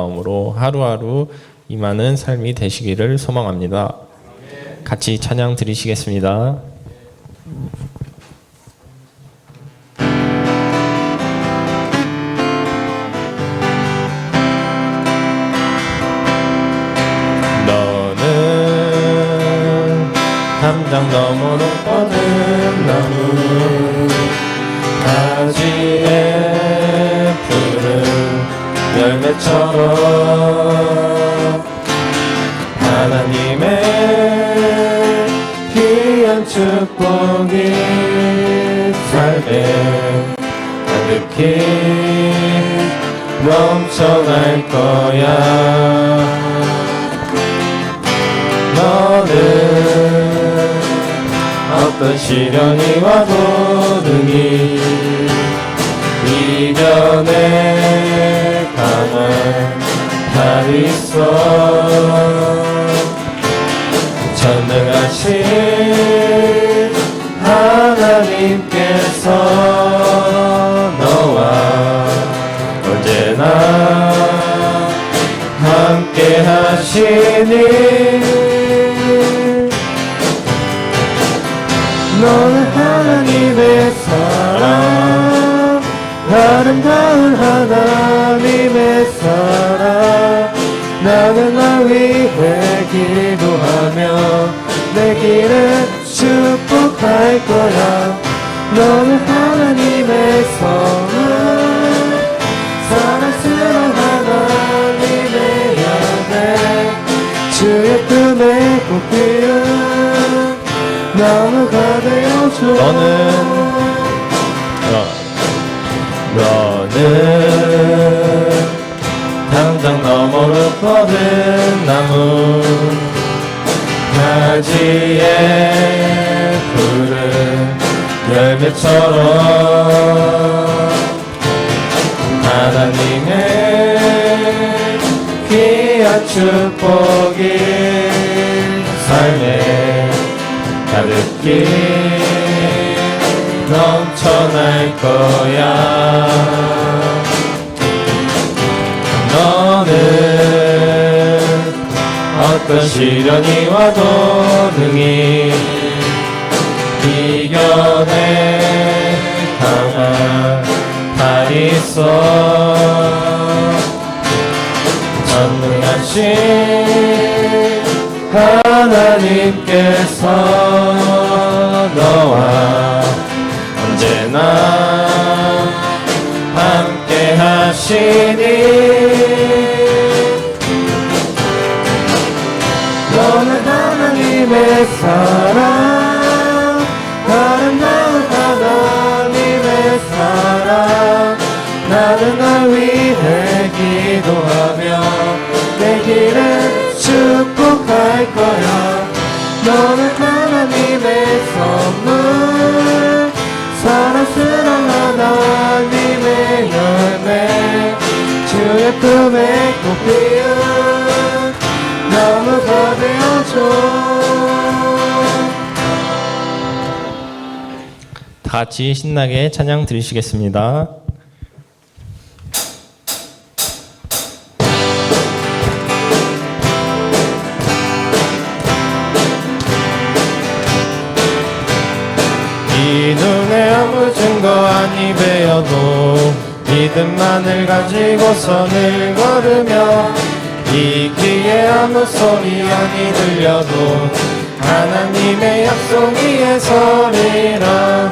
마음으로 하루하루 임하는 삶이 되시기를 소망합니다. 같이 찬양 드리시겠습니다. 너는 담장 너머로 뻗은 나무 가지에 푸른 열매처럼 하나님의 귀한 축복이 삶에 가득히 넘쳐날 거야. 너는 어떤 시련이 와도 능히 이겨낼 강한 팔 있어. 전능하신 하나님께서 너와 언제나 함께 하시니 너는 하나님의 사랑, 아름다운 하나님의 사랑. 나는 나 위해 기도하며 내 길을 축복할 거야. 너는 하나님의 선한 사랑스러운 하나님의 아들, 주의 품에 꼭 피운 나무가 되어줘. 너는 당장 너머로 뻗은 나무 가지에 푸른 열매처럼 하나님의 귀한 축복이 삶에 가득히 넘쳐날 거야. 너는 어떤 시련이 와도 능히 이겨낼 강한 팔이 있어. 전능하신 하나님께서 너와 언제나 함께 하시니 너는 하나님의 사랑, 아름다운 하나님의 사랑. 나는 날 위해 기도하며 내 길을 축복할 거야. 너는 하나님의 선물, 사랑스러운 하나님의 열매, 주의 품에 꼭 피운 나무가 되어줘. 다 같이 신나게 찬양 드리시겠습니다. 이 눈에 아무 증거 아니 배어도 믿음만을 가지고서 늘 걸으며 이 귀에 아무 소리 아니 들려도 하나님의 약속 위에 서리라.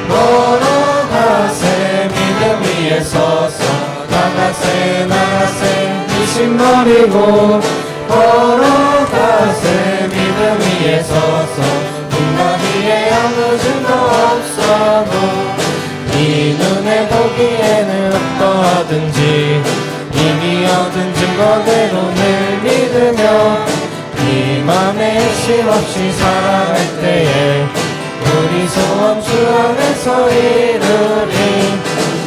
걸어가세 믿음 위에 서서 나가세 나가세 의심 버리고 걸어가세 믿음 위에 서서 눈과 귀에 아무 증거 없어도 이 눈에 보기에는 어떠하든지 이미 얻은 증거대로 늘 믿으며 이 맘에 핵심 없이 살아갈 때에 우리 소원 주 안에서 이루리.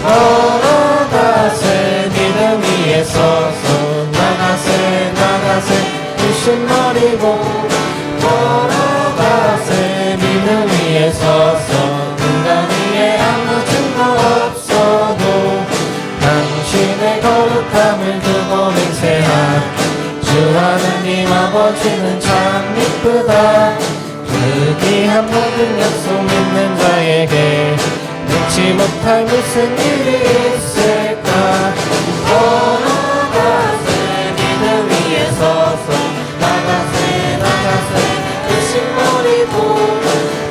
걸어가세 믿음 위에 서서 나가세 나가세 의심 버리고 걸어가세 믿음 위에 서서 눈과 위에 아무 증거 없어도 당신의 거룩함을 두고 맹세하 하느님 아버지는 참 이쁘다. 그 귀한 모든 약속 믿는 자에게 능치 못할 무슨 일이 있을까. 걸어가세 믿음 위에 서서 나가세 의심 버리고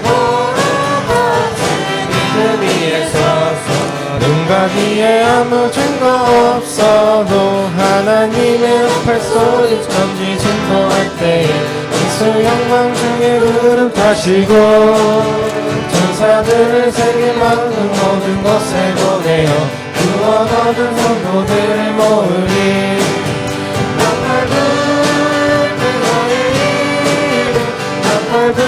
걸어가세 믿음 위에 서서 눈과 귀에 아무 증거 없어도 하나님의 응팔 소리 천지 진동할 때에 예수 영광 중에 구름 타시고 천사들을 세계 만든 모든 곳에 보내어 구원 얻은 성도들을 모으리. 나팔 불 때 나의 이름 나팔 불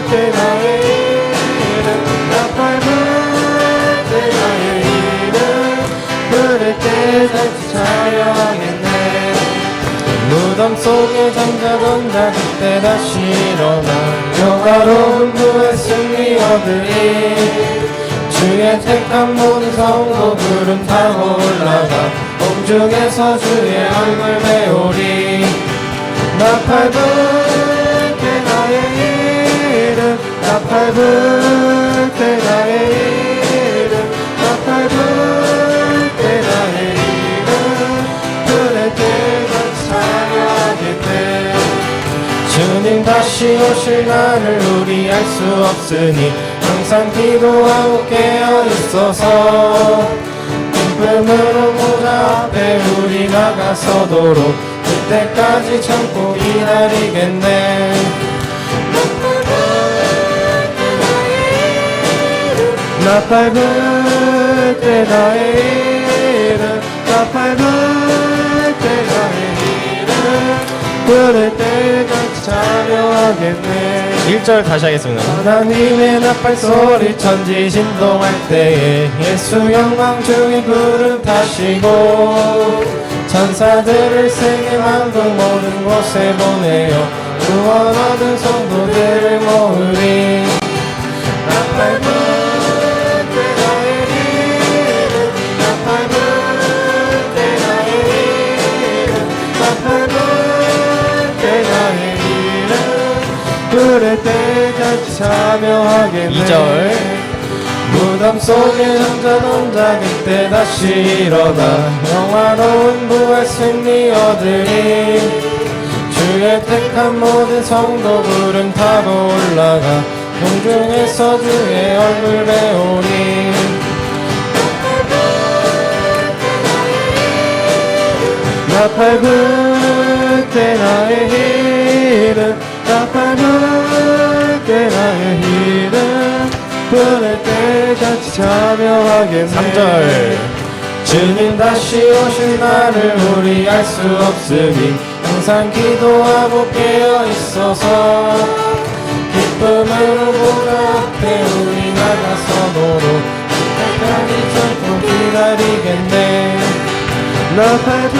때 나의 이름 나팔 불 때 나의 이름 부를 때 다시 찬양하겠네. 무덤 속에 잠자던 자 그때 다시 일어나 영화로운 부의 승리 얻으리. 주의 택한 모든 성도 구름 타고 올라가 공중에서 주의 얼굴 배우리. 나팔 불 때 나의 이름 나팔 불 때 나의 이름 나팔 불 때 나의 이름 부를 때 주님 다시 오실 날을 우리 알 수 없으니 항상 기도하고 깨어 있어서 기쁨으로 보좌 앞에 우리 나가서도록 그때까지 참고 기다리겠네. 나팔 불 때 나의 이름 나팔 불 때 나의 이름 부를 때 같이 찬양하겠네. 1절 다시 하겠습니다. 하나님의 나팔 소리 천지 진동할 때에 예수 영광 중에 구름 타시고 천사들을 세계 만국 모든 곳에 보내어 구원 얻은 성도들을 모으리. 나팔 불 때 나의 이름 나팔 불 때 나의 이름 나팔 불 나의 이름 부를 때 같이 참여하겠네. 2절 무덤 속에 잠자던 자 그때 다시 일어나 영화로운 부활 승리 얻으리. 주의 택한 모든 성도 구름 타고 올라가 공중에서 주의 얼굴 배우리. 나팔 불 때 나의 이름 나팔 불 때 나의 이름 부를 때 같이 참여하겠네. 3절 주님 다시 오실 날을 우리 알 수 없으니 항상 기도하고 깨어 있어서 기쁨으로 보좌 앞에 우리 나가서도록 그때까지 참고 기다리겠네. 나팔 불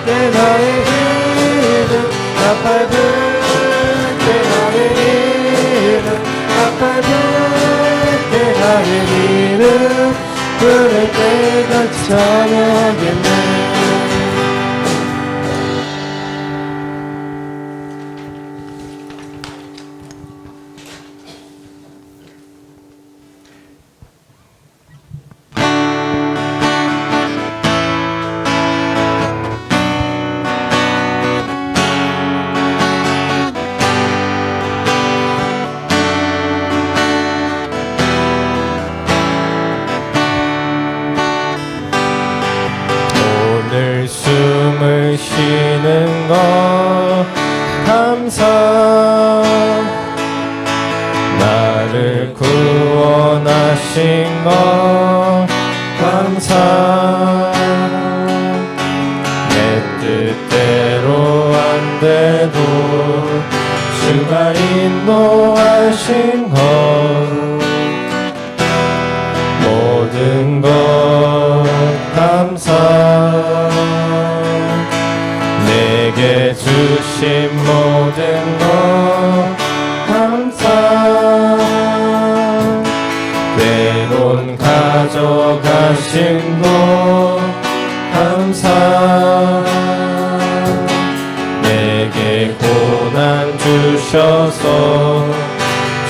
때 나의 이름 나팔 불 때 나의 이름 나팔 불 때 나의 이름 부를 때 같이 찬양하겠네. 숨을 쉬는 것 감사. 나를 구원하신 것 감사. 내 뜻대로 안 돼도 주가 인도하신 것 모든 것 감사. 내게 주신 모든 것 감사. 때론 가져가신 것 감사. 주셔서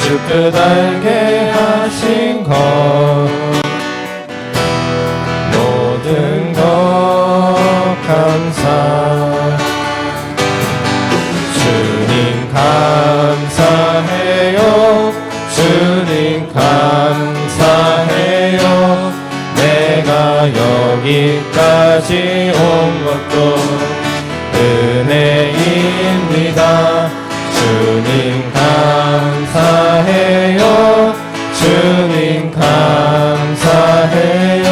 주 뜻 알게 하신 것 모든 것 감사 주님 감사해요 주님 감사해요 내가 여기까지 온 것도 은혜입니다 주님 감사해요 주님 감사해요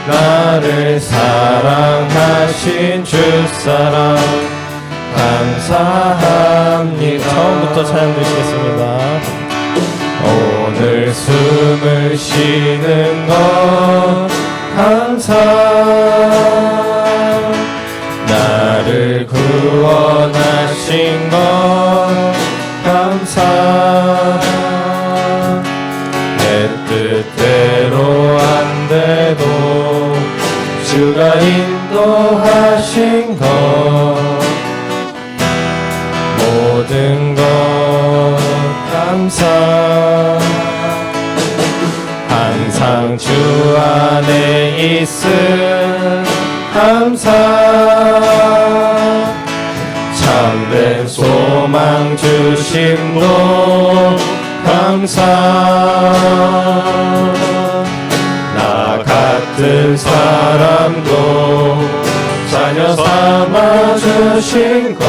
나를 사랑하신 주사랑 감사합니다. 처음부터 찬양 드리겠습니다. 오늘 숨을 쉬는 것 감사 나를 구원하신 것 감사 내 뜻대로 안 돼도 주가 인도하신 것 모든 것 감사 항상 주 안에 있음 감사 참된 소망 주심도 감사 나 같은 사람도 자녀 삼아 주신 것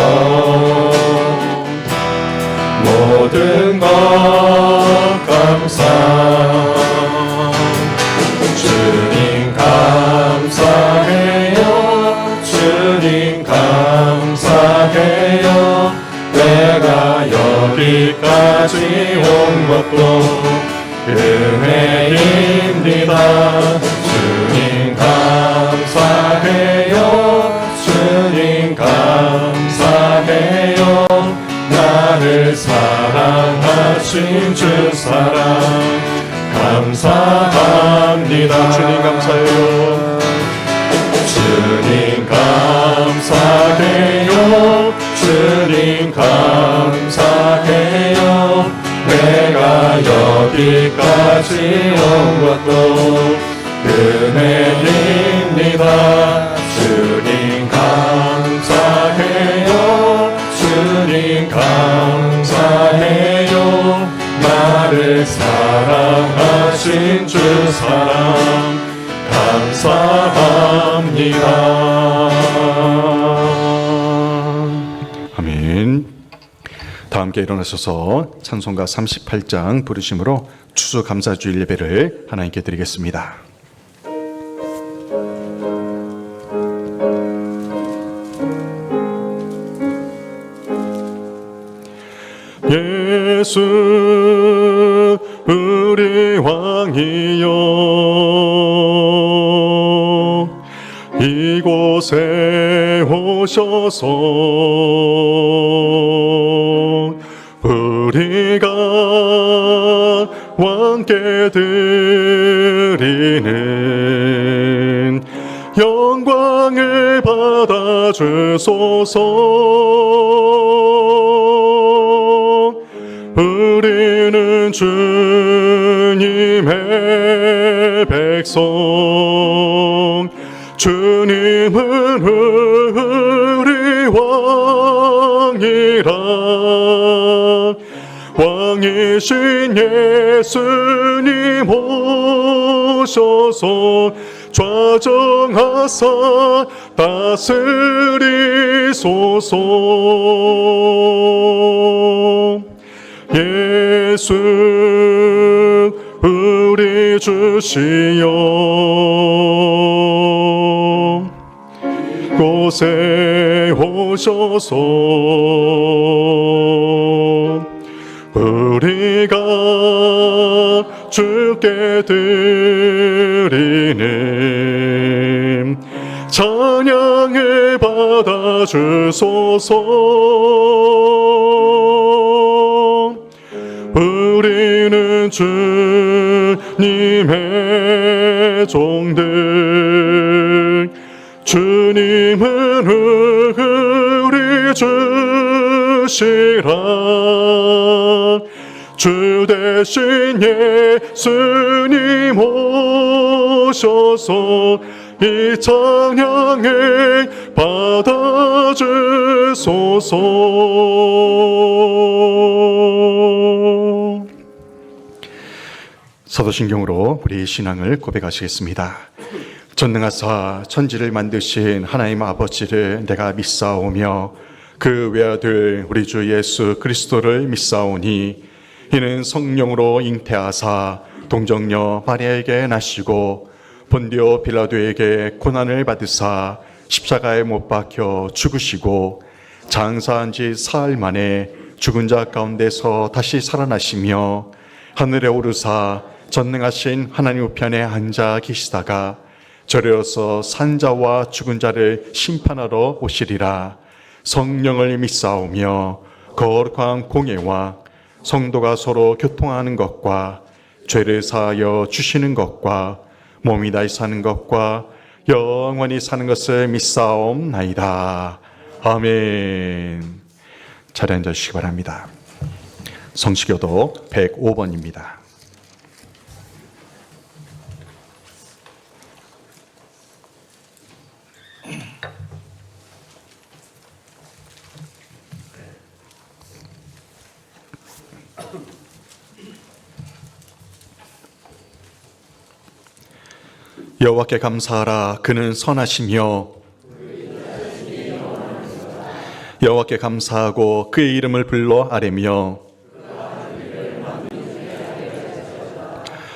모든 것 감사 주님 감사해요 주님 감사해요 내가 여기까지 온 것도 은혜입니다 주님 감사해요 주님 감사해요 나를 사랑하신 주 사랑 감사합니다 주님 감사해요 주님 감사해요 주님 감사해요 내가 여기까지 온 것도 은혜입니다 주님 감사해요 주님 감사해요 나를 사랑하신 주 사랑 감사합니다 아멘. 다 함께 일어나셔서 찬송가 38장 부르심으로 추수감사주일 예배를 하나님께 드리겠습니다. 예수 우리 왕이여 이곳에 오셔서 우리가 왕께 드리는 영광을 받아주소서 우리는 주님의 백성 주님은 우리 왕이라 왕이신 예수님 오셔서 좌정하사 다스리소서 예수 우리 주시여 곳에 오셔서 우리가 주께 드리는 찬양을 받아주소서 우리는 주님의 종들 주님은 우리 주시라. 주 대신 예수님 오셔서 이 찬양을 받아주소서. 사도신경으로 우리 신앙을 고백하시겠습니다. 전능하사 천지를 만드신 하나님 아버지를 내가 믿사오며 그 외아들 우리 주 예수 그리스도를 믿사오니 이는 성령으로 잉태하사 동정녀 마리아에게 나시고 본디오 빌라도에게 고난을 받으사 십자가에 못 박혀 죽으시고 장사한 지 사흘 만에 죽은 자 가운데서 다시 살아나시며 하늘에 오르사 전능하신 하나님 우편에 앉아 계시다가 저리로서 산자와 죽은 자를 심판하러 오시리라. 성령을 믿사오며 거룩한 공예와 성도가 서로 교통하는 것과 죄를 사하여 주시는 것과 몸이 다시 사는 것과 영원히 사는 것을 믿사옵나이다. 아멘. 자리에 앉아주시기 바랍니다. 성시교도 105번입니다. 여호와께 감사하라. 그는 선하시며 여호와께 감사하고 그의 이름을 불러 아뢰며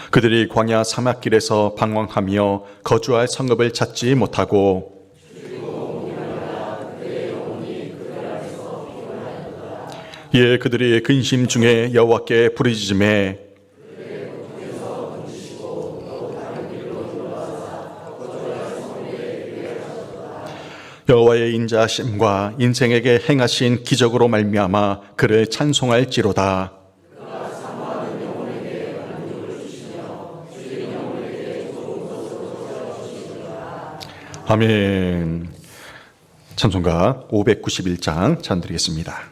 그들이 광야 사막길에서 방황하며 거주할 성읍을 찾지 못하고 이에 그들이 근심 중에 여호와께 부르짖음에 여호와의 인자하심과 인생에게 행하신 기적으로 말미암아 그를 찬송할지로다. 아멘. 찬송가 591장 찬드리겠습니다.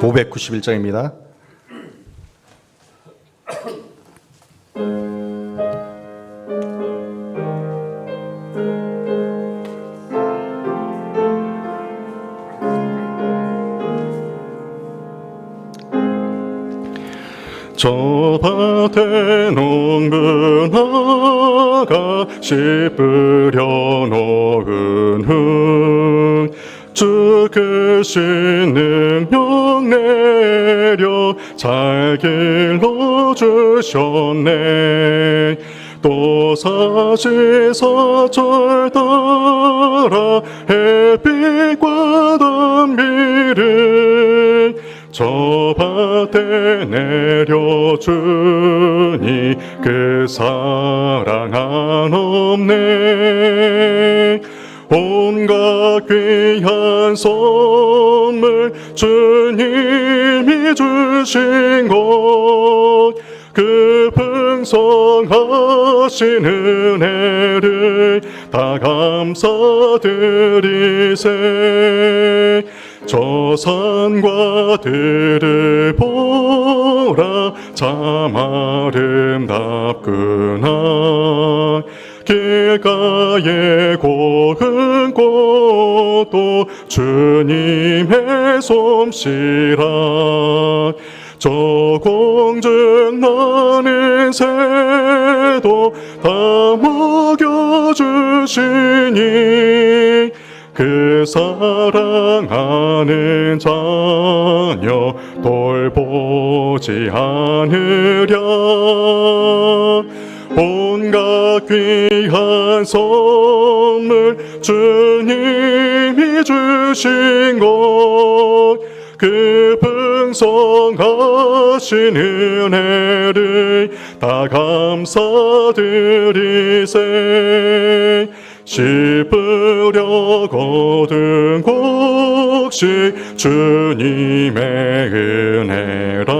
(591장입니다) 저 밭에 농부나가 씨 뿌려 놓은 흙 주 크신 능력 내려 잘 길러주셨네. 또 사시사철 따라 햇빛과 단비를 저 밭에 내려주니 그 사랑 한없네. 온갖 귀한 선물 주님이 주신 것 그 풍성하신 은혜를 다 감사드리세. 저 산과 들을 보라 참 아름답구나. 길가에 고운 꽃도 주님의 솜씨라. 저 공중 나는 새도 다 먹여주시니 그 사랑하는 자녀 돌보지 않으랴. 온갖 귀한 선물 주님이 주신 것 그 풍성하신 은혜를 다 감사드리세. 씨 뿌려 거둔 곳 오직 주님의 은혜라.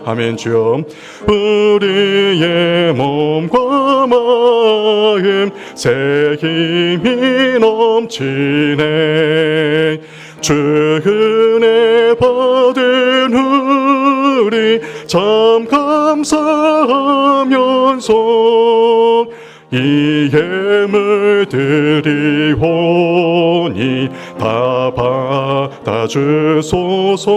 아멘. 주여, 우리의 몸과 마음 새 힘이 넘치네. 주 은혜 받은 우리 참 감사하면서 이 예물 드리오니 다 받아주소서.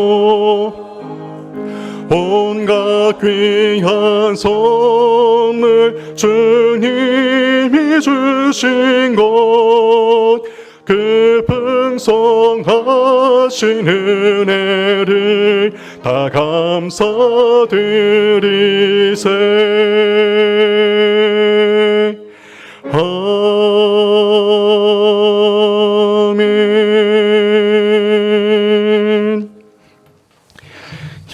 온갖 귀한 선물 주님이 주신 것, 그 풍성하신 은혜를 다 감사드리세. 아멘.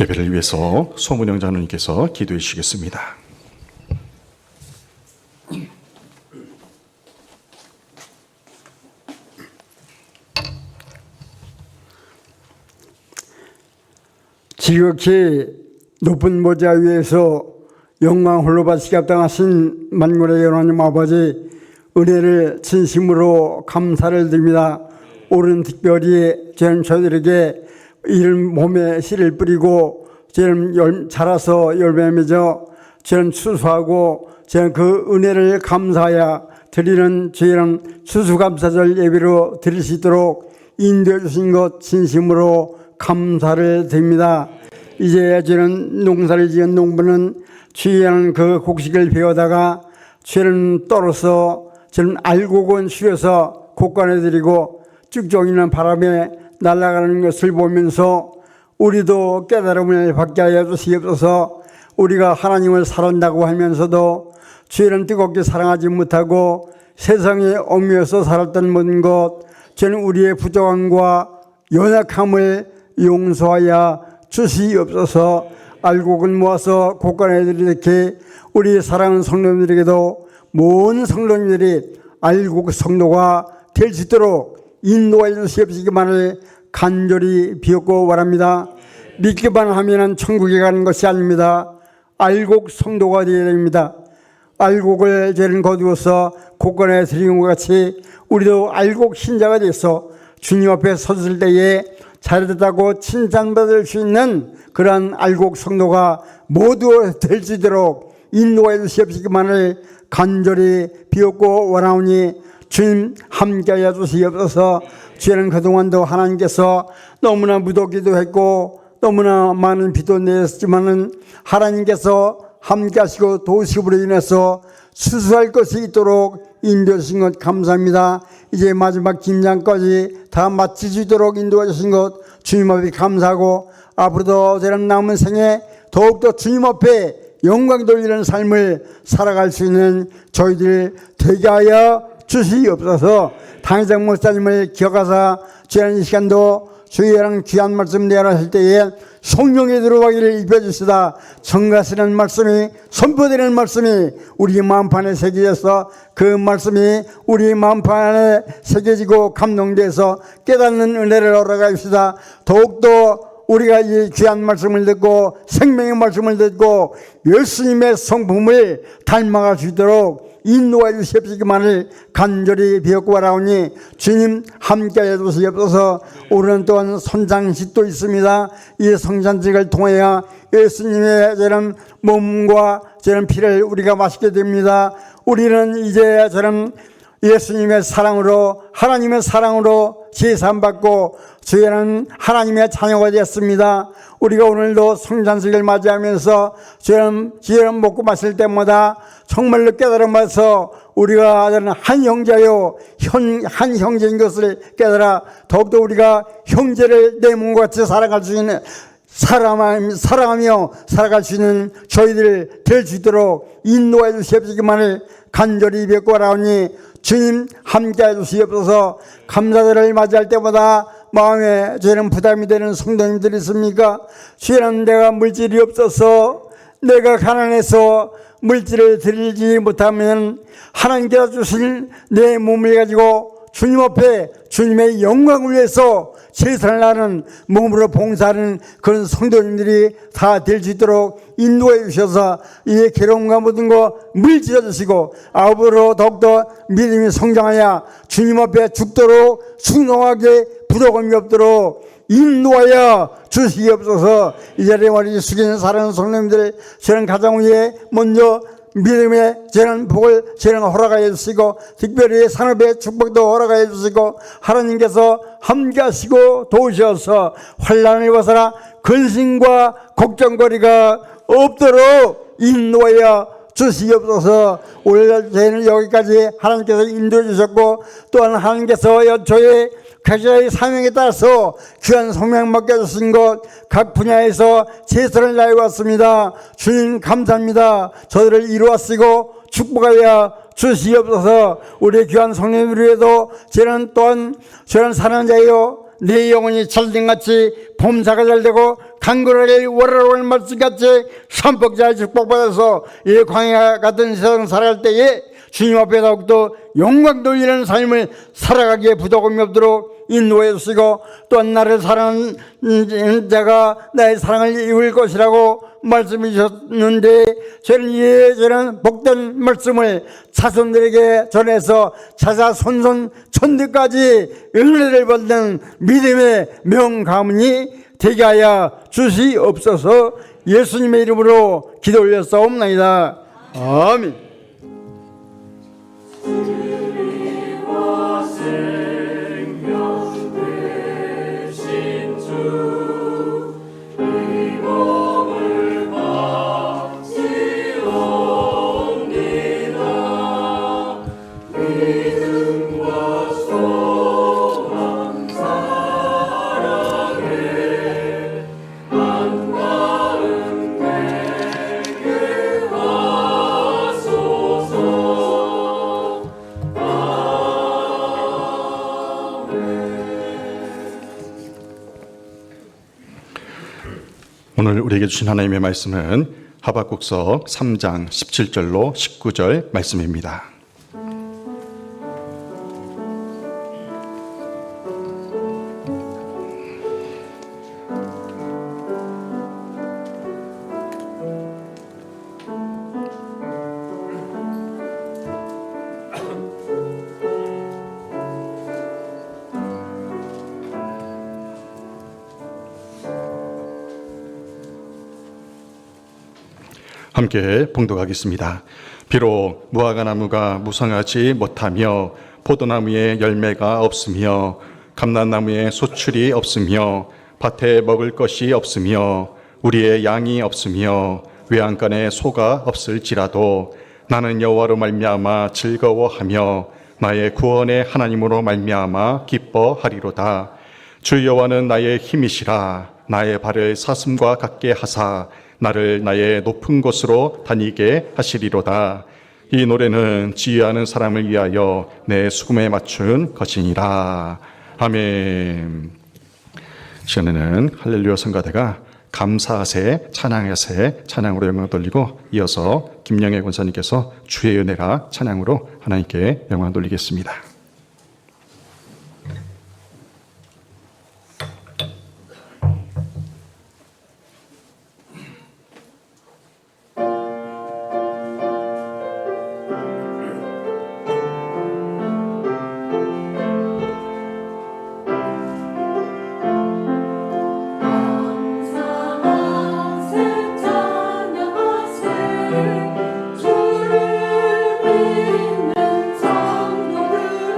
예배를 위해서 소문영 장로님께서 기도해 주시겠습니다. 지극히 높은 모자 위에서 영광 홀로 바치기 합당하신 만군의 하나님 아버지, 은혜를 진심으로 감사를 드립니다. 오늘 특별히 저희들에게 이런 몸에 씨를 뿌리고 자라서 열매 맺어 추수하고 그 은혜를 감사하여 드리는 추수감사절 예배로 드릴 수 있도록 인도해 주신 것 진심으로 감사를 드립니다. 이제 저는 농사를 지은 농부는 취하는 그 곡식을 베어다가 죄는 떨어서 저는 알곡은 쉬어서 곡간에 드리고 쭉종이는 바람에 날아가는 것을 보면서 우리도 깨달음을 받게 하여 주시옵소서. 우리가 하나님을 사랑한다고 하면서도 죄는 뜨겁게 사랑하지 못하고 세상에 얽매여서 살았던 모든 것, 저는 우리의 부족함과 연약함을 용서하여 주시옵소서. 알곡은 모아서 곡간에 드리듯이 우리 사랑하는 성도님들에게도 모든 성도님들이 알곡 성도가 될 수 있도록 인도해 주시옵시기만을 간절히 비옵고 바랍니다. 믿기만 하면 천국에 가는 것이 아닙니다. 알곡 성도가 되어야 됩니다. 알곡을 저는 거두어서 곡간에 드리는 것 같이 우리도 알곡 신자가 돼서 주님 앞에 섰을 때에 잘했다고 칭찬받을 수 있는 그러한 알곡 성도가 모두 될 수 있도록 인도해 주시옵시기만을 간절히 비옵고 원하오니 주님 함께하여 주시옵소서. 저는 그동안도 하나님께서 너무나 무덥기도 했고 너무나 많은 비도 내렸지만은 하나님께서 함께하시고 도우심으로 인해서 수수할 것이 있도록 인도해 주신 것 감사합니다. 이제 마지막 김장까지 다 마칠 수 있도록 인도해 주신 것 주님 앞에 감사하고 앞으로도 저는 남은 생에 더욱더 주님 앞에 영광 돌리는 삶을 살아갈 수 있는 저희들 되게 하여 주시옵소서. 당회장 목사님을 기억하사 지난 이 시간도 주의랑 귀한 말씀 내라 할 때에 성령에 들어가기를 입혀주시다. 정가시는 말씀이 선포되는 말씀이 우리 마음판에 새겨져서 그 말씀이 우리 마음판에 새겨지고 감동돼서 깨닫는 은혜를 얻어가십시다. 더욱더 우리가 이 귀한 말씀을 듣고 생명의 말씀을 듣고 예수님의 성품을 닮아갈 수 있도록 인도해 주시옵시기만을 간절히 비옵고 바라오니 주님 함께해 주시옵소서. 우리는 또한 성장식도 있습니다. 이 성장식을 통하여 예수님의 저런 몸과 저런 피를 우리가 마시게 됩니다. 우리는 이제 저런 예수님의 사랑으로 하나님의 사랑으로 제사함받고 저희는 하나님의 자녀가 되었습니다. 우리가 오늘도 성찬식을 맞이하면서 저희는 먹고 마실 때마다 정말로 깨달음에서 우리가 한 형제요 한 형제인 것을 깨달아 더욱더 우리가 형제를 내 몸과 같이 살아갈 수 있는 사랑하며 살아갈 수 있는 저희들 될 수 있도록 인도해 주시옵시기만을 간절히 뵙고 바라오니 주님 함께해 주시옵소서. 감사들을 맞이할 때마다 마음에 저는 부담이 되는 성도님들이 있습니까? 주님, 내가 물질이 없어서 내가 가난해서 물질을 드리지 못하면 하나님께서 주신 내 몸을 가지고 주님 앞에 주님의 영광을 위해서 최선을 하는 몸으로 봉사하는 그런 성도님들이 다 될 수 있도록 인도해 주셔서 이 괴로움과 모든 거 물질러 주시고 아버로 더욱더 믿음이 성장하여 주님 앞에 죽도록 순종하게 부족함이 없도록 인도하여 주시옵소서. 이 자리에 머리 숙이는 사랑하는 성도님들 저는 가정 위에 먼저 믿음의 저는 복을 저는 허락하여 주시고 특별히 산업의 축복도 허락하여 주시고 하나님께서 함께하시고 도우셔서 환난을 벗어나 근심과 걱정거리가 없도록 인도하여 주시옵소서. 오늘 저희는 여기까지 하나님께서 인도해 주셨고 또한 하나님께서 연초에 각자의 사명에 따라서 귀한 성명 맡겨주신 것 각 분야에서 최선을 다해왔습니다. 주님 감사합니다. 저들을 이루었시고 축복하여 주시옵소서. 우리 귀한 성령을 위해도 저는 또한 저는 사는 자요 내 영혼이 찰진같이 봄사가 잘되고 강건하게 월화로운 말씀같이 삼복자의 축복받아서 이 광야 같은 세상 살아갈 때에 주님 앞에 더욱더 영광 돌리는 삶을 살아가기에 부족함이 없도록 인도해 주시고 또한 나를 사랑하는 자가 나의 사랑을 입을 것이라고 말씀해 주셨는데 저는 복된 말씀을 자손들에게 전해서 자자손손 천대까지 은혜를 받는 믿음의 명가문이 되게 하여 주시옵소서. 예수님의 이름으로 기도 올렸사옵나이다. 아멘. 오늘 우리에게 주신 하나님의 말씀은 하박국서 3장 17절로 19절 말씀입니다. 함께 봉독하겠습니다. 비록 무화과나무가 무성하지 못하며 포도나무에 열매가 없으며 감람나무에 소출이 없으며 밭에 먹을 것이 없으며 우리의 양이 없으며 외양간에 소가 없을지라도 나는 여호와로 말미암아 즐거워하며 나의 구원의 하나님으로 말미암아 기뻐하리로다. 주 여호와는 나의 힘이시라. 나의 발을 사슴과 같게 하사 나를 나의 높은 곳으로 다니게 하시리로다. 이 노래는 지휘하는 사람을 위하여 내 수금에 맞춘 것이니라. 아멘. 시간에는 할렐루야 성가대가 감사하세 찬양하세 찬양으로 영광 돌리고 이어서 김영애 권사님께서 주의 은혜라 찬양으로 하나님께 영광 돌리겠습니다. 주를 믿는 성도들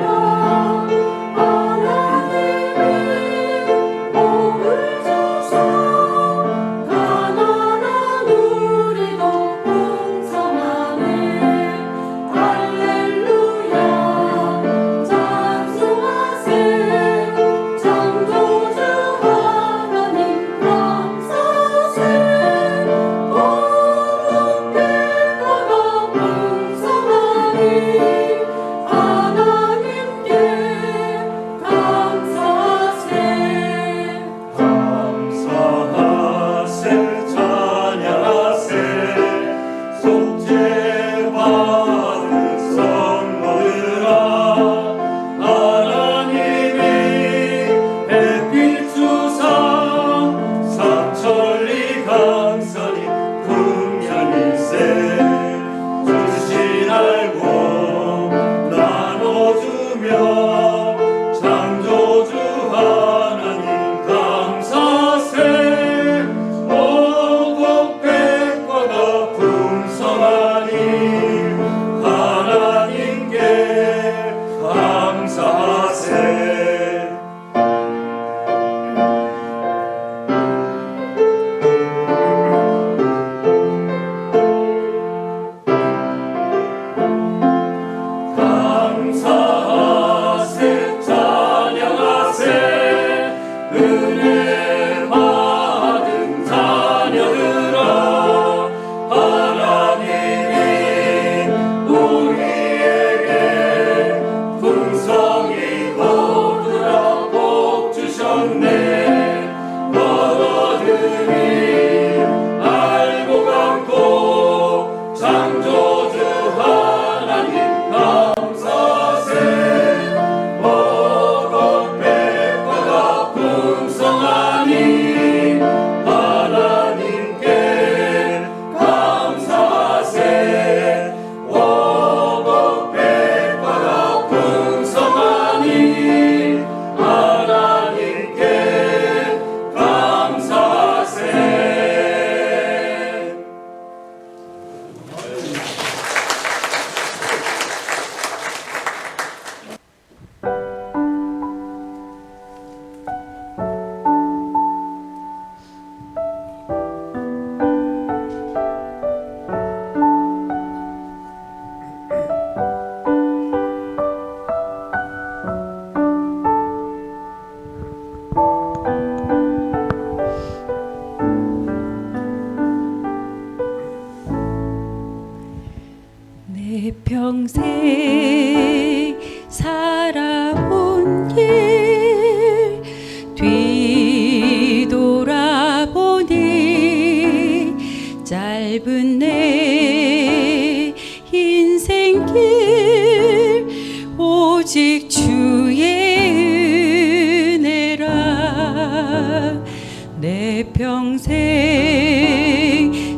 짧은 내 인생길 오직 주의 은혜라. 내 평생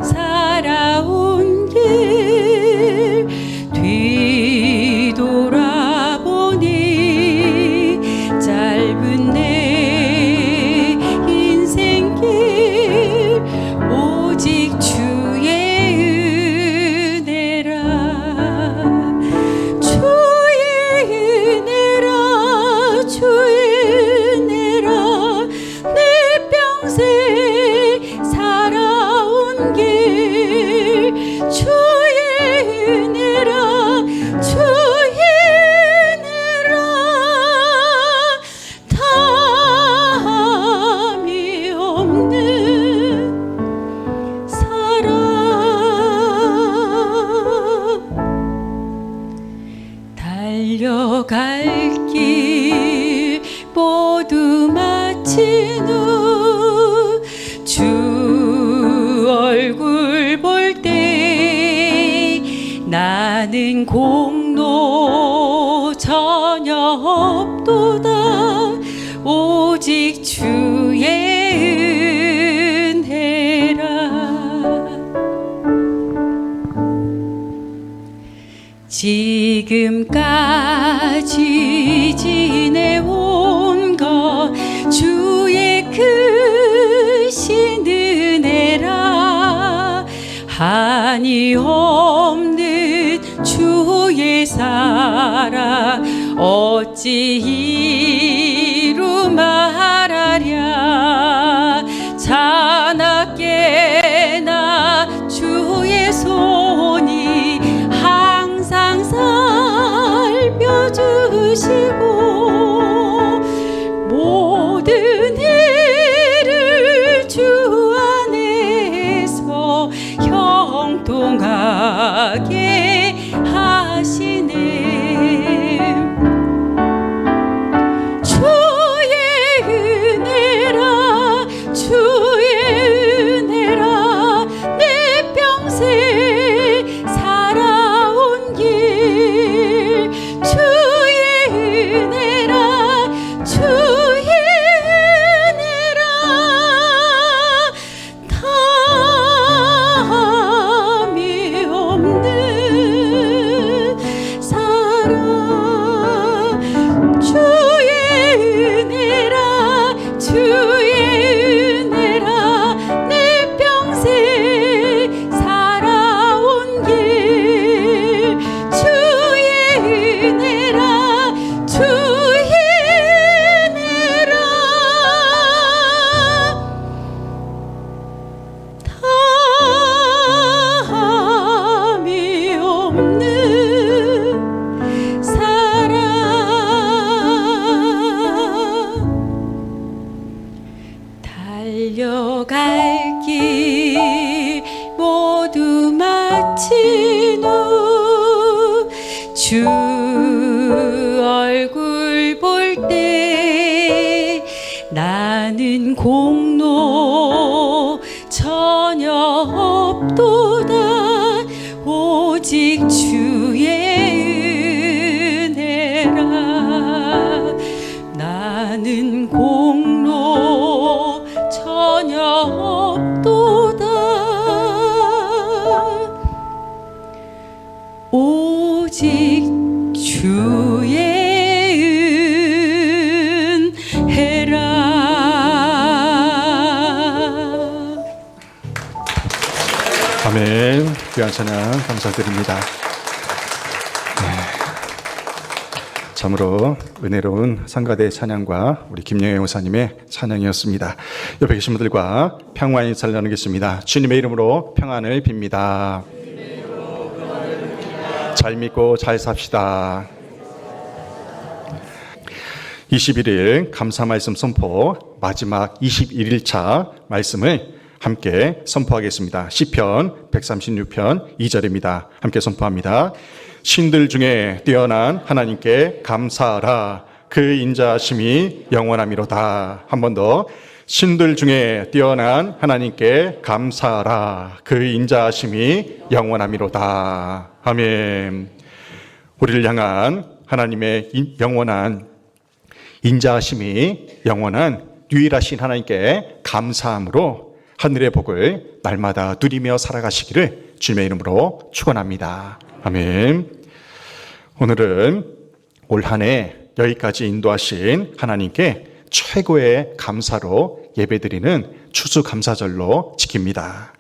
살아온 길 뒤돌아보니 짧은 내 인생길 오직 주의 은혜라. 주의 은혜라. 주의 은혜라. 내 평생 살아온 길 주의 은혜라. 주의 은혜라. 담이 없는 사랑. 달려갈 길 모두 마친 후 주 얼굴 볼 때 나는 공로 전혀 없도다. 오직 주의 은혜라. 지금까지 지내온 것 주의 크신 은혜라. 한이 없는 주의 사랑 어찌 이루 말하랴. 자나깨나 주의 손이 항상 살펴주시고 모든 일을 주 안에서 형통하게 하시네. 주의 은혜라. 주의 은혜라. 내 평생 살아온 길 주의 은혜라. 주의 은혜라. 담이 없는 사랑. 주의 은혜라. 주의 은혜라. 내 평생 살아온 길 주의 은혜라. 주의 은혜라. 담이 없는 사랑. 달려갈 길 모두 마친 후 주 얼굴 볼 때 나는 공로 전혀 없도다. 오직 주의 은혜라. 나는 공로 전혀 없도다. 오직 주의 은혜라. 아멘. 귀한 찬양 감사드립니다. 참으로 은혜로운 성가대 찬양과 우리 김영애 목사님의 찬양이었습니다. 옆에 계신 분들과 평안히 잘 나누겠습니다. 주님의 이름으로 평안을 빕니다. 잘 믿고 잘 삽시다. 21일 감사 말씀 선포 마지막 21일차 말씀을 함께 선포하겠습니다. 시편 136편 2절입니다. 함께 선포합니다. 신들 중에 뛰어난 하나님께 감사하라. 그 인자하심이 영원함이로다. 한 번 더. 신들 중에 뛰어난 하나님께 감사하라. 그 인자하심이 영원함이로다. 아멘. 우리를 향한 하나님의 영원한 인자하심이 영원한 유일하신 하나님께 감사함으로 하늘의 복을 날마다 누리며 살아가시기를 주님의 이름으로 축원합니다. 아멘. 오늘은 올 한 해 여기까지 인도하신 하나님께 최고의 감사로 예배드리는 추수감사절로 지킵니다.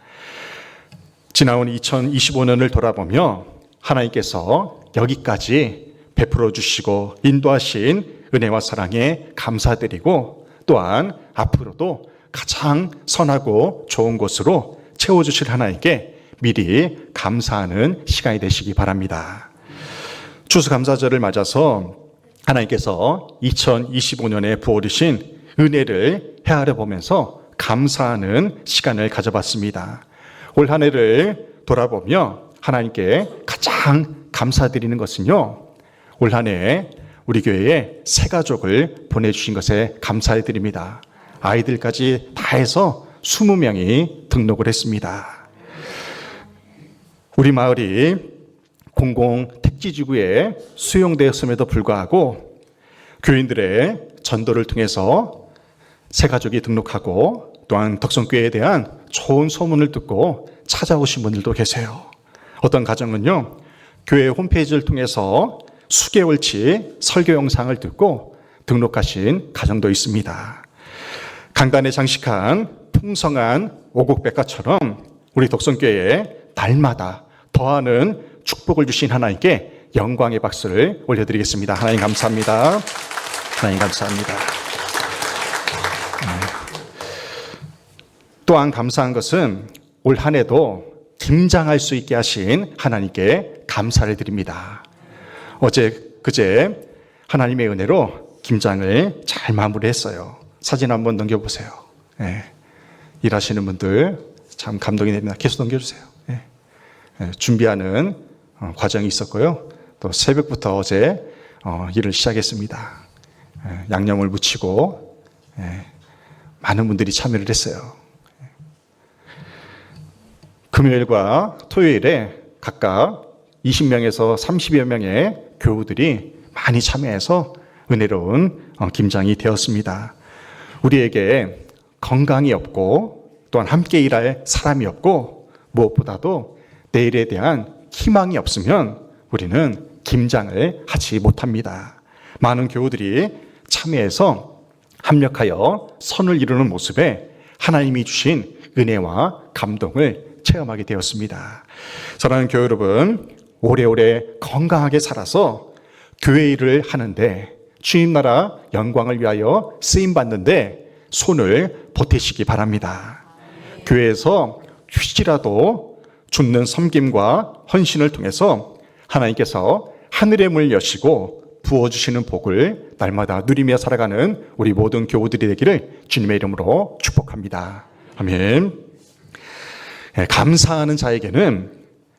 지나온 2025년을 돌아보며 하나님께서 여기까지 베풀어 주시고 인도하신 은혜와 사랑에 감사드리고 또한 앞으로도 가장 선하고 좋은 곳으로 채워주실 하나님께 미리 감사하는 시간이 되시기 바랍니다. 추수감사절을 맞아서 하나님께서 2025년에 부어주신 은혜를 헤아려 보면서 감사하는 시간을 가져봤습니다. 올 한 해를 돌아보며 하나님께 가장 감사드리는 것은요, 올 한 해 우리 교회에 새 가족을 보내주신 것에 감사해드립니다. 아이들까지 다 해서 20명이 등록을 했습니다. 우리 마을이 공공택지지구에 수용되었음에도 불구하고 교인들의 전도를 통해서 새 가족이 등록하고 또한 덕성교회에 대한 좋은 소문을 듣고 찾아오신 분들도 계세요. 어떤 가정은요, 교회 홈페이지를 통해서 수개월치 설교 영상을 듣고 등록하신 가정도 있습니다. 강단에 장식한 풍성한 오곡백과처럼 우리 덕성교회에 날마다 더하는 축복을 주신 하나님께 영광의 박수를 올려드리겠습니다. 하나님 감사합니다. 하나님 감사합니다. 또한 감사한 것은 올 한 해도 김장할 수 있게 하신 하나님께 감사를 드립니다. 어제 그제 하나님의 은혜로 김장을 잘 마무리했어요. 사진 한번 넘겨보세요. 네. 일하시는 분들 참 감동이 됩니다. 계속 넘겨주세요. 네. 네. 준비하는 과정이 있었고요. 또 새벽부터 어제 일을 시작했습니다. 양념을 묻히고 많은 분들이 참여를 했어요. 금요일과 토요일에 각각 20명에서 30여 명의 교우들이 많이 참여해서 은혜로운 김장이 되었습니다. 우리에게 건강이 없고 또한 함께 일할 사람이 없고 무엇보다도 내일에 대한 희망이 없으면 우리는 김장을 하지 못합니다. 많은 교우들이 참여해서 합력하여 선을 이루는 모습에 하나님이 주신 은혜와 감동을 체험하게 되었습니다. 사랑하는 교회 여러분, 오래오래 건강하게 살아서 교회 일을 하는데 주님 나라 영광을 위하여 쓰임 받는데 손을 보태시기 바랍니다. 교회에서 휴지라도 줍는 섬김과 헌신을 통해서 하나님께서 하늘의 문을 여시고 부어주시는 복을 날마다 누리며 살아가는 우리 모든 교우들이 되기를 주님의 이름으로 축복합니다. 아멘. 감사하는 자에게는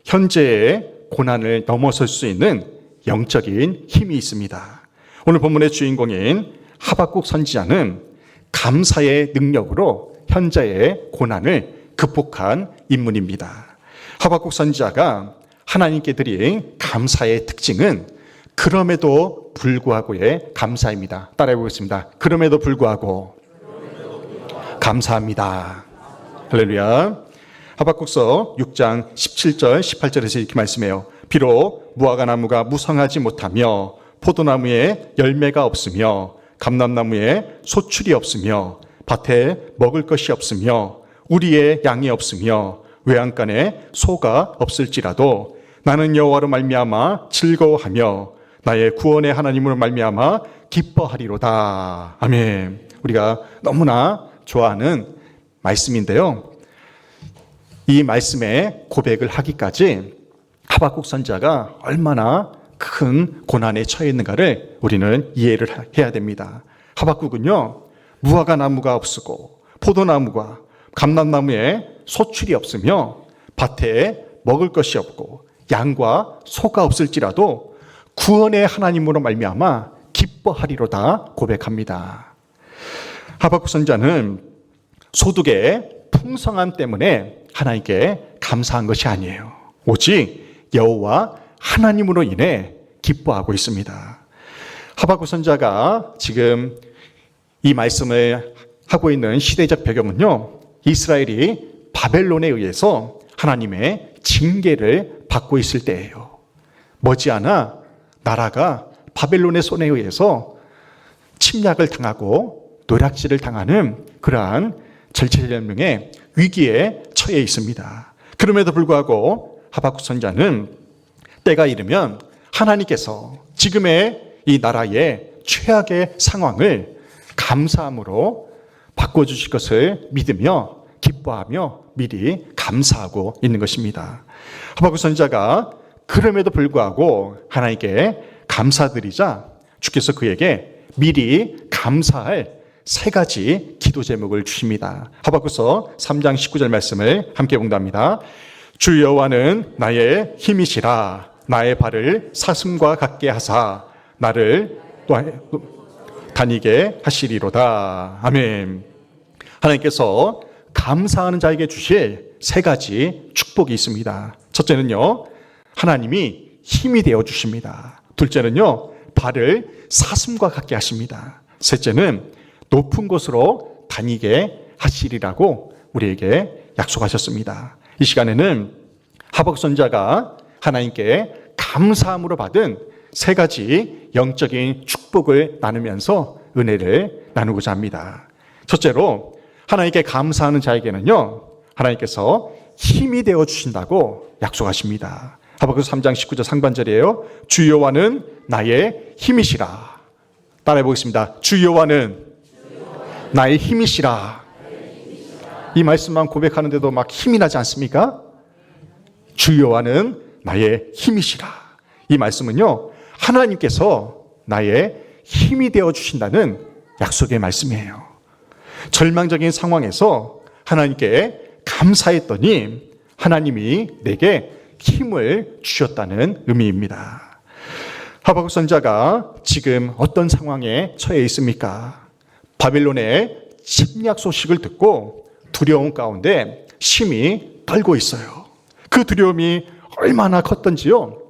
현재의 고난을 넘어설 수 있는 영적인 힘이 있습니다. 오늘 본문의 주인공인 하박국 선지자는 감사의 능력으로 현재의 고난을 극복한 인물입니다. 하박국 선지자가 하나님께 드린 감사의 특징은 그럼에도 불구하고의 감사입니다. 따라해 보겠습니다. 그럼에도 불구하고 감사합니다. 할렐루야. 하박국서 6장 17절 18절에서 이렇게 말씀해요. 비록 무화과 나무가 무성하지 못하며 포도나무에 열매가 없으며 감람나무에 소출이 없으며 밭에 먹을 것이 없으며 우리의 양이 없으며 외양간에 소가 없을지라도 나는 여호와로 말미암아 즐거워하며 나의 구원의 하나님으로 말미암아 기뻐하리로다. 아멘. 우리가 너무나 좋아하는 말씀인데요. 이 말씀에 고백을 하기까지 하박국 선지자가 얼마나 큰 고난에 처해 있는가를 우리는 이해를 해야 됩니다. 하박국은요, 무화과 나무가 없고 포도나무가 감람나무에 소출이 없으며 밭에 먹을 것이 없고 양과 소가 없을지라도 구원의 하나님으로 말미암아 기뻐하리로다 고백합니다. 하박국 선지자는 소득의 풍성함 때문에 하나님께 감사한 것이 아니에요. 오직 여호와 하나님으로 인해 기뻐하고 있습니다. 하박국 선지자가 지금 이 말씀을 하고 있는 시대적 배경은요, 이스라엘이 바벨론에 의해서 하나님의 징계를 받고 있을 때예요. 머지않아 나라가 바벨론의 손에 의해서 침략을 당하고 노략질을 당하는 그러한 절체절명의 위기에 처해 있습니다. 그럼에도 불구하고 하박국 선지자는 때가 이르면 하나님께서 지금의 이 나라의 최악의 상황을 감사함으로 바꿔주실 것을 믿으며 기뻐하며 미리 감사하고 있는 것입니다. 하박국 선지자가 그럼에도 불구하고 하나님께 감사드리자 주께서 그에게 미리 감사할 3가지 기도 제목을 주십니다. 하박국서 3장 19절 말씀을 함께 봉독합니다. 주 여호와는 나의 힘이시라. 나의 발을 사슴과 같게 하사 나를 또 다니게 하시리로다. 아멘. 하나님께서 감사하는 자에게 주실 3가지 축복이 있습니다. 첫째는요, 하나님이 힘이 되어 주십니다. 둘째는요, 발을 사슴과 같게 하십니다. 셋째는 높은 곳으로 다니게 하시리라고 우리에게 약속하셨습니다. 이 시간에는 하박국 선지자가 하나님께 감사함으로 받은 3가지 영적인 축복을 나누면서 은혜를 나누고자 합니다. 첫째로 하나님께 감사하는 자에게는요, 하나님께서 힘이 되어 주신다고 약속하십니다. 하박국서 3장 19절 상반절이에요. 주 여호와는 나의 힘이시라. 따라해 보겠습니다. 주 여호와는 나의 힘이시라. 이 말씀만 고백하는데도 막 힘이 나지 않습니까? 주 여호와는 나의 힘이시라. 이 말씀은요, 하나님께서 나의 힘이 되어 주신다는 약속의 말씀이에요. 절망적인 상황에서 하나님께 감사했더니 하나님이 내게 힘을 주셨다는 의미입니다. 하박국 선지자가 지금 어떤 상황에 처해 있습니까? 바벨론의 침략 소식을 듣고 두려움 가운데 심히 떨고 있어요. 그 두려움이 얼마나 컸던지요,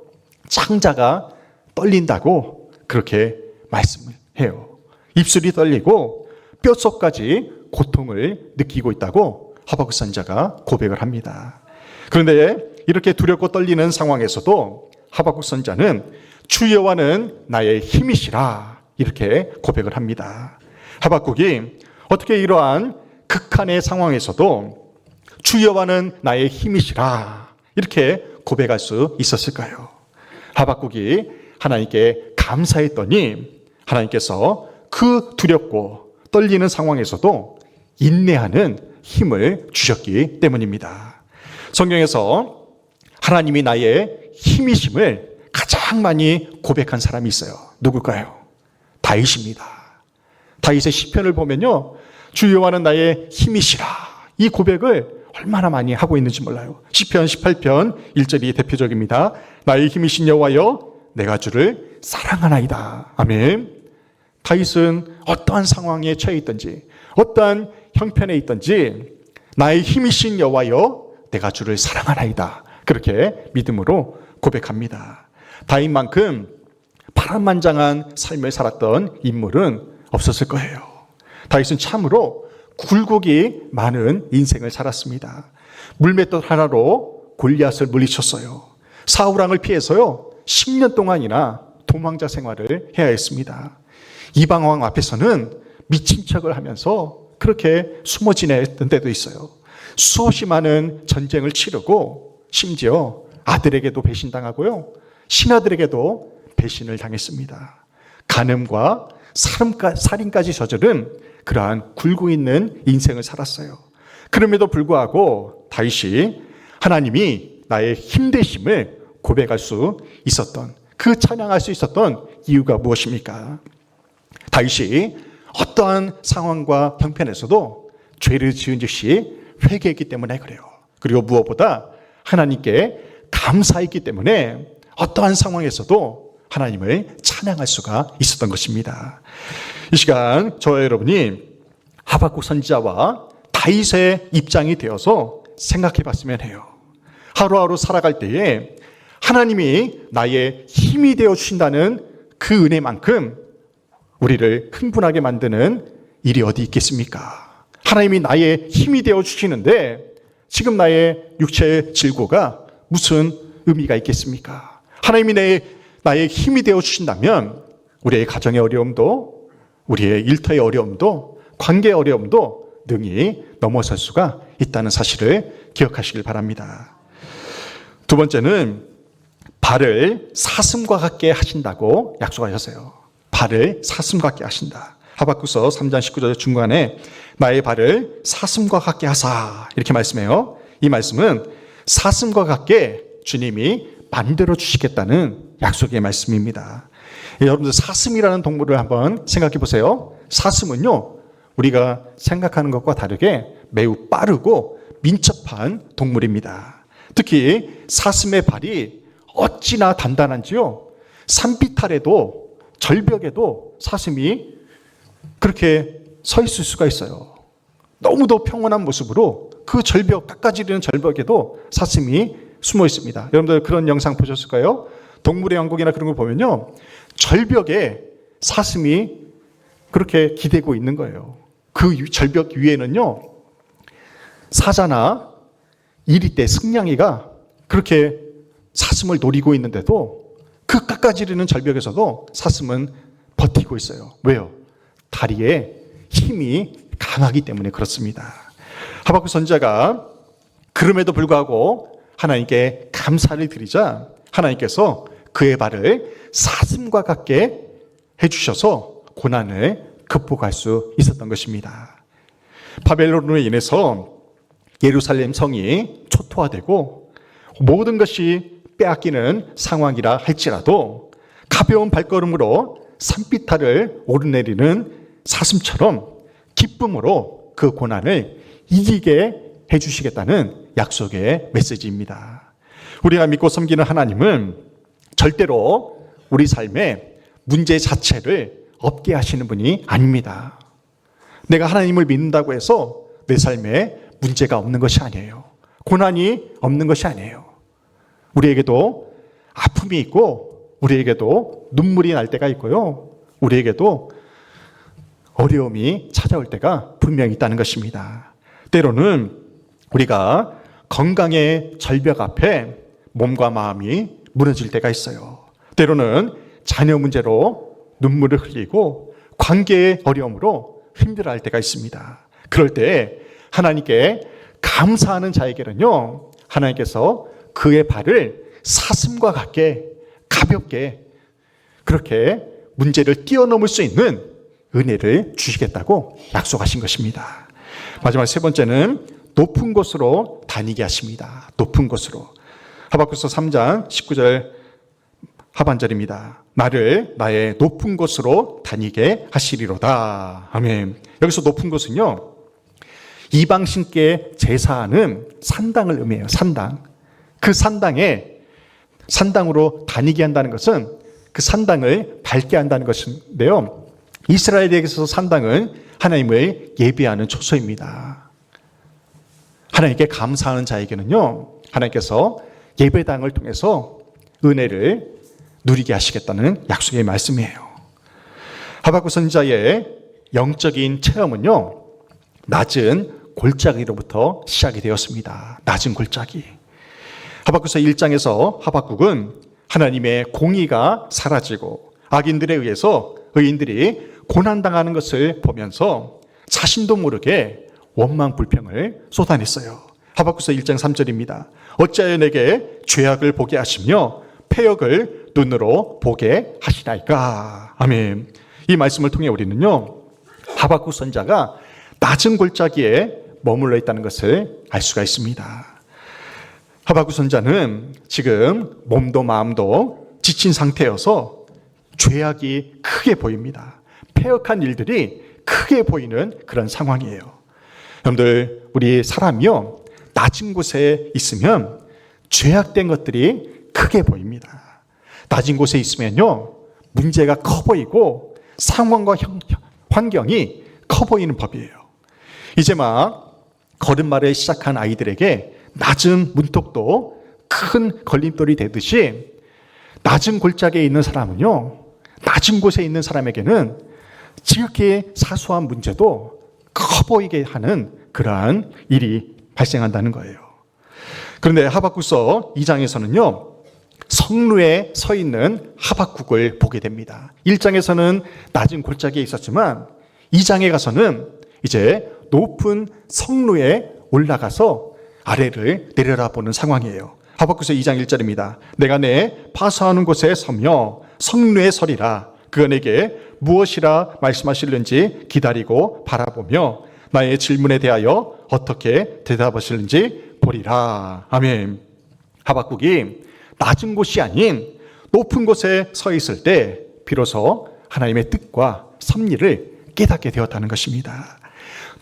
창자가 떨린다고 그렇게 말씀을 해요. 입술이 떨리고 뼛속까지 고통을 느끼고 있다고 하박국 선지자가 고백을 합니다. 그런데 이렇게 두렵고 떨리는 상황에서도 하박국 선지자는 주 여호와는 나의 힘이시라 이렇게 고백을 합니다. 하박국이 어떻게 이러한 극한의 상황에서도 주 여호와는 나의 힘이시라 이렇게 고백할 수 있었을까요? 하박국이 하나님께 감사했더니 하나님께서 그 두렵고 떨리는 상황에서도 인내하는 힘을 주셨기 때문입니다. 성경에서 하나님이 나의 힘이심을 가장 많이 고백한 사람이 있어요. 누굴까요? 다윗입니다. 다윗의 시편을 보면요, 주 여호와는 나의 힘이시라 이 고백을 얼마나 많이 하고 있는지 몰라요. 시편 18편 1절이 대표적입니다. 나의 힘이신 여호와여 내가 주를 사랑하나이다. 아멘. 다윗은 어떠한 상황에 처해 있든지 어떠한 형편에 있든지 나의 힘이신 여호와여 내가 주를 사랑하나이다 그렇게 믿음으로 고백합니다. 다윗만큼 파란만장한 삶을 살았던 인물은 없었을 거예요. 다윗은 참으로 굴곡이 많은 인생을 살았습니다. 물맷돌 하나로 골리앗을 물리쳤어요. 사울왕을 피해서요 10년 동안이나 도망자 생활을 해야 했습니다. 이방왕 앞에서는 미친 척을 하면서 그렇게 숨어 지냈던 때도 있어요. 수없이 많은 전쟁을 치르고 심지어 아들에게도 배신당하고요 신하들에게도 배신을 당했습니다. 간음과 살인까지 저지른 그러한 굴고 있는 인생을 살았어요. 그럼에도 불구하고 다윗이 하나님이 나의 힘되심을 고백할 수 있었던, 그 찬양할 수 있었던 이유가 무엇입니까? 다윗이 어떠한 상황과 형편에서도 죄를 지은 즉시 회개했기 때문에 그래요. 그리고 무엇보다 하나님께 감사했기 때문에 어떠한 상황에서도 하나님을 찬양할 수가 있었던 것입니다. 이 시간 저와 여러분이 하박국 선지자와 다윗의 입장이 되어서 생각해 봤으면 해요. 하루하루 살아갈 때에 하나님이 나의 힘이 되어 주신다는 그 은혜만큼 우리를 흥분하게 만드는 일이 어디 있겠습니까? 하나님이 나의 힘이 되어 주시는데 지금 나의 육체의 질고가 무슨 의미가 있겠습니까? 하나님이 나의 힘이 되어 주신다면 우리의 가정의 어려움도, 우리의 일터의 어려움도, 관계의 어려움도 능히 넘어설 수가 있다는 사실을 기억하시길 바랍니다. 두 번째는 발을 사슴과 같게 하신다고 약속하셨어요. 발을 사슴과 같게 하신다. 하박국서 3장 19절 중간에 나의 발을 사슴과 같게 하사 이렇게 말씀해요. 이 말씀은 사슴과 같게 주님이 만들어 주시겠다는 약속의 말씀입니다. 여러분들 사슴이라는 동물을 한번 생각해 보세요. 사슴은요, 우리가 생각하는 것과 다르게 매우 빠르고 민첩한 동물입니다. 특히 사슴의 발이 어찌나 단단한지요. 산비탈에도 절벽에도 사슴이 그렇게 서 있을 수가 있어요. 너무도 평온한 모습으로 그 절벽, 깎아지르는 절벽에도 사슴이 숨어 있습니다. 여러분들 그런 영상 보셨을까요? 동물의 왕국이나 그런 걸 보면요, 절벽에 사슴이 그렇게 기대고 있는 거예요. 그 절벽 위에는요, 사자나 이리떼, 승냥이가 그렇게 사슴을 노리고 있는데도 그 깎아지르는 절벽에서도 사슴은 버티고 있어요. 왜요? 다리에 힘이 강하기 때문에 그렇습니다. 하박국 선지자가 그럼에도 불구하고 하나님께 감사를 드리자 하나님께서 그의 발을 사슴과 같게 해주셔서 고난을 극복할 수 있었던 것입니다. 바벨론으로 인해서 예루살렘 성이 초토화되고 모든 것이 빼앗기는 상황이라 할지라도 가벼운 발걸음으로 산비탈을 오르내리는 사슴처럼 기쁨으로 그 고난을 이기게 해주시겠다는 약속의 메시지입니다. 우리가 믿고 섬기는 하나님은 절대로 우리 삶에 문제 자체를 없게 하시는 분이 아닙니다. 내가 하나님을 믿는다고 해서 내 삶에 문제가 없는 것이 아니에요. 고난이 없는 것이 아니에요. 우리에게도 아픔이 있고 우리에게도 눈물이 날 때가 있고요. 우리에게도 어려움이 찾아올 때가 분명히 있다는 것입니다. 때로는 우리가 건강의 절벽 앞에 몸과 마음이 무너질 때가 있어요. 때로는 자녀 문제로 눈물을 흘리고 관계의 어려움으로 힘들어할 때가 있습니다. 그럴 때 하나님께 감사하는 자에게는요, 하나님께서 그의 발을 사슴과 같게 가볍게 그렇게 문제를 뛰어넘을 수 있는 은혜를 주시겠다고 약속하신 것입니다. 마지막 세 번째는 높은 곳으로 다니게 하십니다. 높은 곳으로. 하박국서 3장 19절 하반절입니다. 나를 나의 높은 곳으로 다니게 하시리로다. 아멘. 여기서 높은 곳은요, 이방신께 제사하는 산당을 의미해요. 산당. 그 산당으로 다니게 한다는 것은 그 산당을 밟게 한다는 것인데요. 이스라엘에게서 산당은 하나님을 예배하는 초소입니다. 하나님께 감사하는 자에게는요, 하나님께서 예배당을 통해서 은혜를 누리게 하시겠다는 약속의 말씀이에요. 하박국 선지자의 영적인 체험은요, 낮은 골짜기로부터 시작이 되었습니다. 낮은 골짜기. 하박국서 1장에서 하박국은 하나님의 공의가 사라지고 악인들에 의해서 의인들이 고난당하는 것을 보면서 자신도 모르게 원망 불평을 쏟아냈어요. 하박국서 1장 3절입니다. 어찌하여 내게 죄악을 보게 하시며 패역을 눈으로 보게 하시나이까. 아멘. 이 말씀을 통해 우리는요, 하박국 선지자가 낮은 골짜기에 머물러 있다는 것을 알 수가 있습니다. 하박국 선지자는 지금 몸도 마음도 지친 상태여서 죄악이 크게 보입니다. 패역한 일들이 크게 보이는 그런 상황이에요. 여러분들, 우리 사람이요, 낮은 곳에 있으면 죄악된 것들이 크게 보입니다. 낮은 곳에 있으면요, 문제가 커 보이고 상황과 환경이 커 보이는 법이에요. 이제 막 걸음마를 시작한 아이들에게 낮은 문턱도 큰 걸림돌이 되듯이 낮은 골짜기에 있는 사람은요, 낮은 곳에 있는 사람에게는 지극히 사소한 문제도 커 보이게 하는 그러한 일이 발생한다는 거예요. 그런데 하박국서 2장에서는요, 성루에 서 있는 하박국을 보게 됩니다. 1장에서는 낮은 골짜기에 있었지만 2장에 가서는 이제 높은 성루에 올라가서 아래를 내려다보는 상황이에요. 하박국서 2장 1절입니다. 내가 내 파수하는 곳에 서며 성루에 서리라. 그가 내게 무엇이라 말씀하실는지 기다리고 바라보며 나의 질문에 대하여 어떻게 대답하실는지 보리라. 아멘. 하박국이 낮은 곳이 아닌 높은 곳에 서 있을 때 비로소 하나님의 뜻과 섭리를 깨닫게 되었다는 것입니다.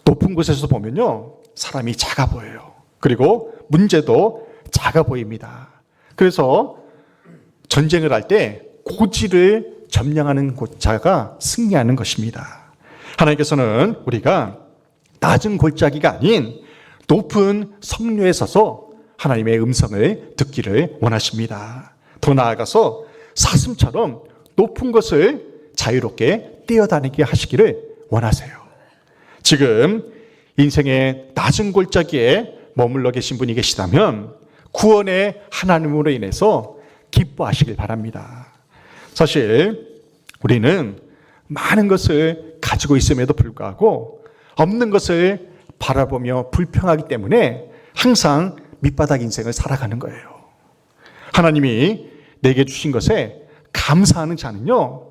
높은 곳에서 보면요, 사람이 작아 보여요. 그리고 문제도 작아 보입니다. 그래서 전쟁을 할 때 고지를 점령하는 자가 승리하는 것입니다. 하나님께서는 우리가 낮은 골짜기가 아닌 높은 성류에 서서 하나님의 음성을 듣기를 원하십니다. 더 나아가서 사슴처럼 높은 것을 자유롭게 뛰어다니게 하시기를 원하세요. 지금 인생의 낮은 골짜기에 머물러 계신 분이 계시다면 구원의 하나님으로 인해서 기뻐하시길 바랍니다. 사실 우리는 많은 것을 가지고 있음에도 불구하고 없는 것을 바라보며 불평하기 때문에 항상 밑바닥 인생을 살아가는 거예요. 하나님이 내게 주신 것에 감사하는 자는요,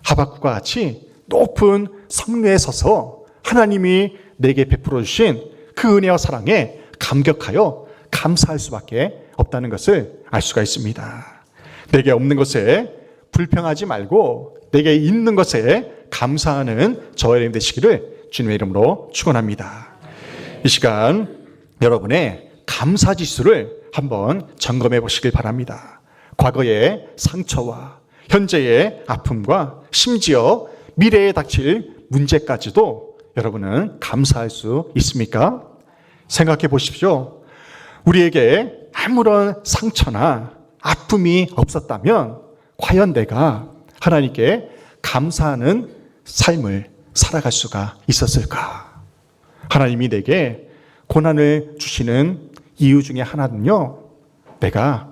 하박국과 같이 높은 성류에 서서 하나님이 내게 베풀어 주신 그 은혜와 사랑에 감격하여 감사할 수밖에 없다는 것을 알 수가 있습니다. 내게 없는 것에 불평하지 말고 내게 있는 것에 감사하는 저와 여러분 되시기를 주님의 이름으로 축원합니다. 이 시간 여러분의 감사 지수를 한번 점검해 보시길 바랍니다. 과거의 상처와 현재의 아픔과 심지어 미래에 닥칠 문제까지도 여러분은 감사할 수 있습니까? 생각해 보십시오. 우리에게 아무런 상처나 아픔이 없었다면 과연 내가 하나님께 감사하는 삶을 살아갈 수가 있었을까? 하나님이 내게 고난을 주시는 이유 중에 하나는요, 내가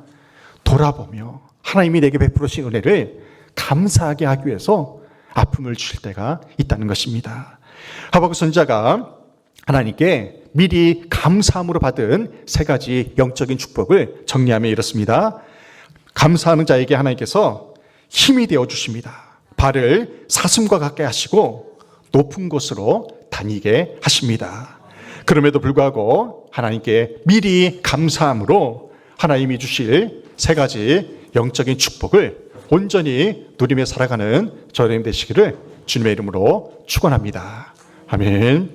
돌아보며 하나님이 내게 베풀어 주신 은혜를 감사하게 하기 위해서 아픔을 주실 때가 있다는 것입니다. 하박국 선지자가 하나님께 미리 감사함으로 받은 세 가지 영적인 축복을 정리하며 이렇습니다. 감사하는 자에게 하나님께서 힘이 되어 주십니다. 발을 사슴과 같게 하시고 높은 곳으로 다니게 하십니다. 그럼에도 불구하고 하나님께 미리 감사함으로 하나님이 주실 세 가지 영적인 축복을 온전히 누리며 살아가는 저희들 되시기를 주님의 이름으로 축원합니다. 아멘.